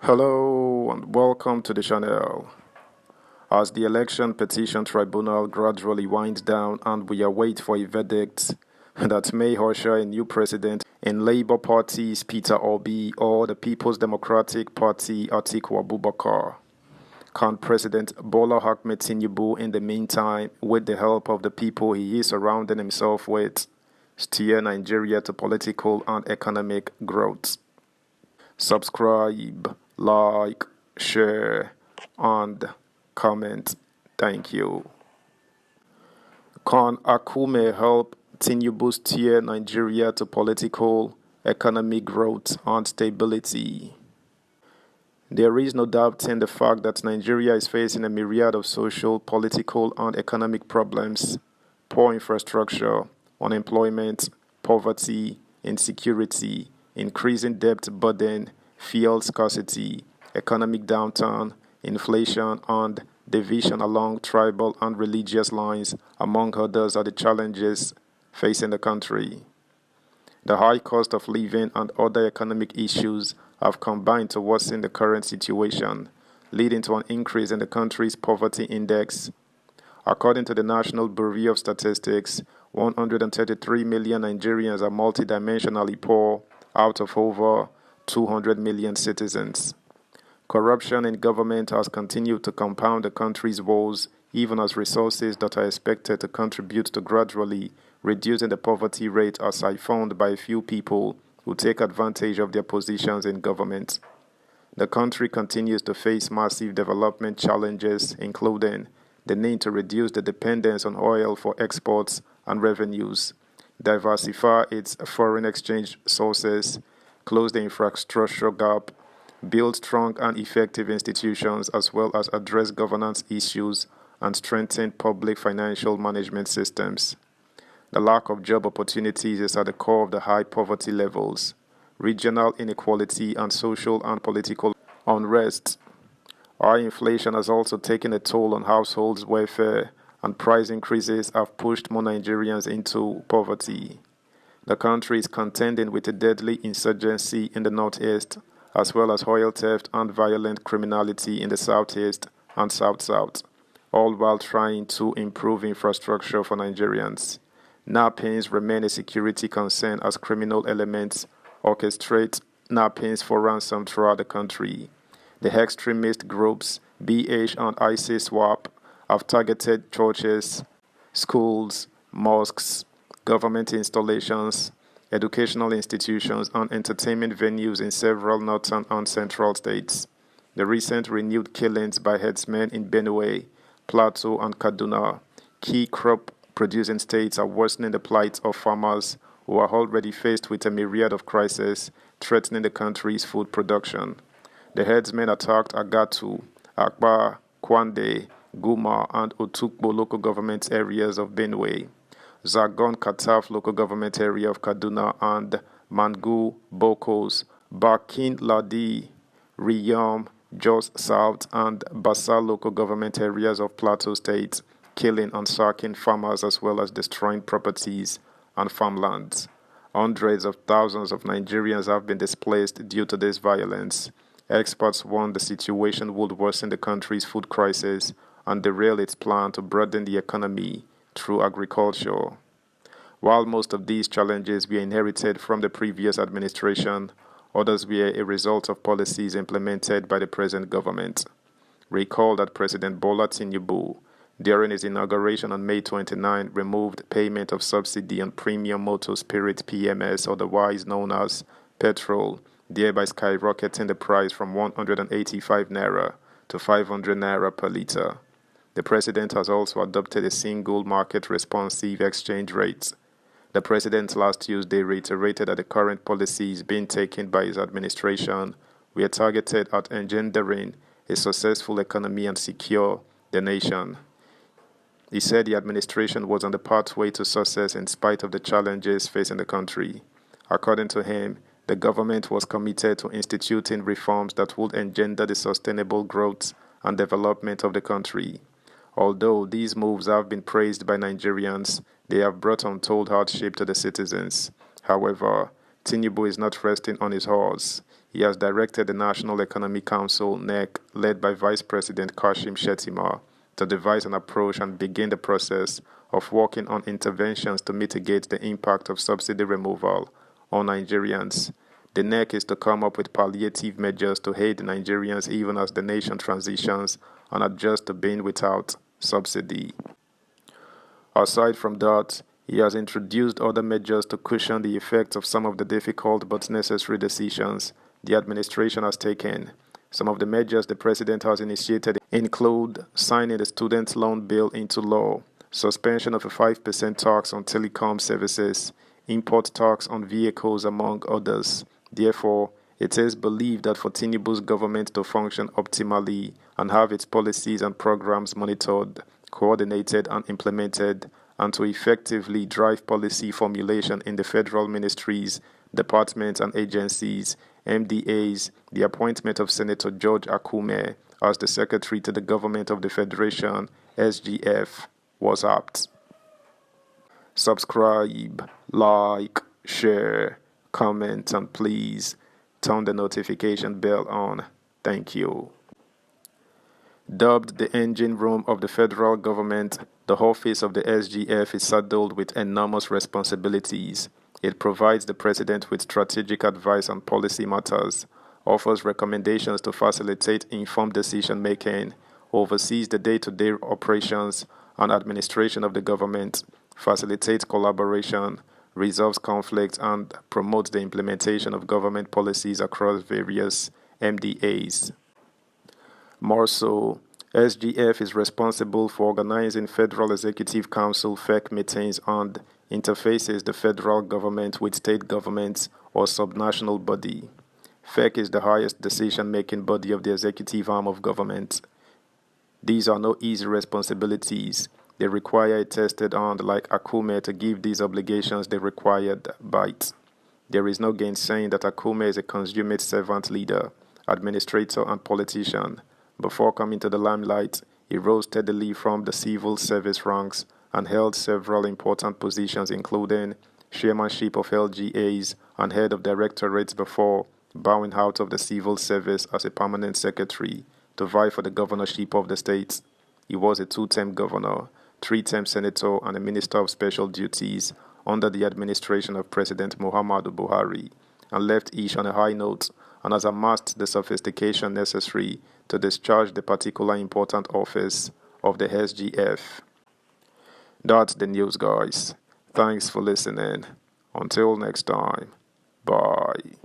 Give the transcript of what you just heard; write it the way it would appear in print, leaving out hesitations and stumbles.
Hello and welcome to the channel. As the election petition tribunal gradually winds down and we await for a verdict that may usher a new president in Labour Party's Peter Obi or the People's Democratic Party Atiku Abubakar, can President Bola Ahmed Tinubu in the meantime, with the help of the people he is surrounding himself with, steer Nigeria to political and economic growth? Subscribe, like, share, and comment. Thank you. Can Akume help Tinubu steer Nigeria to political, economic growth and stability? There is no doubting the fact that Nigeria is facing a myriad of social, political, and economic problems: poor infrastructure, unemployment, poverty, insecurity, increasing debt burden, fuel scarcity, economic downturn, inflation, and division along tribal and religious lines, among others, are the challenges facing the country. The high cost of living and other economic issues have combined to worsen the current situation, leading to an increase in the country's poverty index. According to the National Bureau of Statistics, 133 million Nigerians are multidimensionally poor out of over 200 million citizens. Corruption in government has continued to compound the country's woes, even as resources that are expected to contribute to gradually reducing the poverty rate are siphoned by a few people who take advantage of their positions in government. The country continues to face massive development challenges, including the need to reduce the dependence on oil for exports and revenues, diversify its foreign exchange sources, close the infrastructure gap, build strong and effective institutions, as well as address governance issues and strengthen public financial management systems. The lack of job opportunities is at the core of the high poverty levels, regional inequality, and social and political unrest. High inflation has also taken a toll on households' welfare, and price increases have pushed more Nigerians into poverty. The country is contending with a deadly insurgency in the northeast, as well as oil theft and violent criminality in the southeast and south-south, all while trying to improve infrastructure for Nigerians. Kidnappings remain a security concern as criminal elements orchestrate kidnappings for ransom throughout the country. The extremist groups BH and ISIS-WAP have targeted churches, schools, mosques, government installations, educational institutions, and entertainment venues in several northern and central states. The recent renewed killings by herdsmen in Benue, Plateau, and Kaduna, key crop-producing states, are worsening the plight of farmers who are already faced with a myriad of crises threatening the country's food production. The herdsmen attacked Agatu, Akpa, Kwande, Guma, and Otukbo local government areas of Benue, Zagon Kataf local government area of Kaduna, and Mangu, Bokos, Bakin Ladi, Riyam, Jos South, and Basa local government areas of Plateau State, killing and sacking farmers as well as destroying properties and farmlands. Hundreds of thousands of Nigerians have been displaced due to this violence. Experts warn the situation would worsen the country's food crisis and derail its plan to broaden the economy through agriculture. While most of these challenges were inherited from the previous administration, others were a result of policies implemented by the present government. Recall that President Bola Tinubu, during his inauguration on May 29, removed payment of subsidy on premium motor spirit PMS, otherwise known as petrol, thereby skyrocketing the price from 185 naira to 500 naira per litre. The president has also adopted a single market responsive exchange rate. The president last Tuesday reiterated that the current policies being taken by his administration were targeted at engendering a successful economy and secure the nation. He said the administration was on the pathway to success in spite of the challenges facing the country. According to him, the government was committed to instituting reforms that would engender the sustainable growth and development of the country. Although these moves have been praised by Nigerians, they have brought untold hardship to the citizens. However, Tinubu is not resting on his horse. He has directed the National Economic Council, NEC, led by Vice President Kashim Shettima, to devise an approach and begin the process of working on interventions to mitigate the impact of subsidy removal on Nigerians. The NEC is to come up with palliative measures to aid Nigerians even as the nation transitions and adjusts to being without subsidy. Aside from that, he has introduced other measures to cushion the effects of some of the difficult but necessary decisions the administration has taken. Some of the measures the president has initiated include signing the student loan bill into law, suspension of a 5% tax on telecom services, import tax on vehicles, among others. Therefore, it is believed that for Tinubu's government to function optimally and have its policies and programs monitored, coordinated and implemented, and to effectively drive policy formulation in the federal ministries, departments and agencies, MDAs, the appointment of Senator George Akume as the Secretary to the Government of the Federation, SGF, was apt. Subscribe, like, share, comment, and please turn the notification bell on. Thank you. Dubbed the engine room of the federal government, the office of the SGF is saddled with enormous responsibilities. It provides the president with strategic advice on policy matters, offers recommendations to facilitate informed decision-making, oversees the day-to-day operations and administration of the government, facilitates collaboration, resolves conflicts, and promotes the implementation of government policies across various MDAs. More so, SGF is responsible for organizing Federal Executive Council FEC meetings and interfaces the federal government with state governments or subnational body. FEC is the highest decision-making body of the executive arm of government. These are no easy responsibilities. They require a tested hand like Akume to give these obligations the required bite. There is no gainsaying that Akume is a consummate servant leader, administrator, and politician. Before coming to the limelight, he rose steadily from the civil service ranks and held several important positions including chairmanship of LGAs and head of directorates before bowing out of the civil service as a permanent secretary to vie for the governorship of the state. He was a two-term governor, three-term senator, and a minister of special duties under the administration of President Muhammadu Buhari, and left each on a high note and has amassed the sophistication necessary to discharge the particular important office of the SGF. That's the news, guys. Thanks for listening. Until next time, bye.